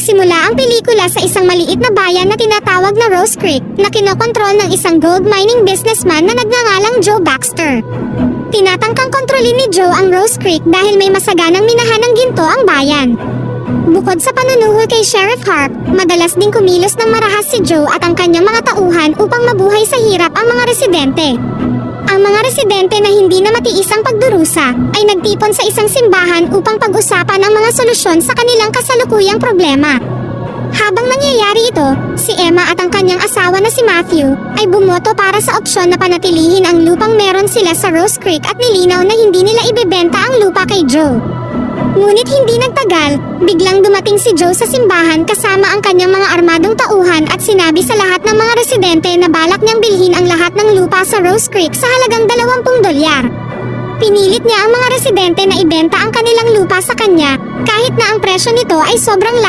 Nagsimula ang pelikula sa isang maliit na bayan na tinatawag na Rose Creek, na kinokontrol ng isang gold mining businessman na nagngangalang Joe Baxter. Tinatangkang kontrolin ni Joe ang Rose Creek dahil may masaganang minahan ng ginto ang bayan. Bukod sa panunuhol kay Sheriff Harp, madalas ding kumilos ng marahas si Joe at ang kanyang mga tauhan upang mabuhay sa hirap ang mga residente. Ang mga residente na hindi na matiis ang pagdurusa ay nagtipon sa isang simbahan upang pag-usapan ang mga solusyon sa kanilang kasalukuyang problema. Habang nangyayari ito, si Emma at ang kanyang asawa na si Matthew ay bumoto para sa opsyon na panatilihin ang lupang meron sila sa Rose Creek at nilinaw na hindi nila ibebenta ang lupa kay Joe. Ngunit hindi nagtagal, biglang dumating si Joe sa simbahan kasama ang kanyang mga armadong tauhan at sinabi sa lahat ng mga residente na balak niyang bilhin ang lahat ng lupa sa Rose Creek sa halagang $20. Pinilit niya ang mga residente na ibenta ang kanilang lupa sa kanya, kahit na ang presyo nito ay sobrang layo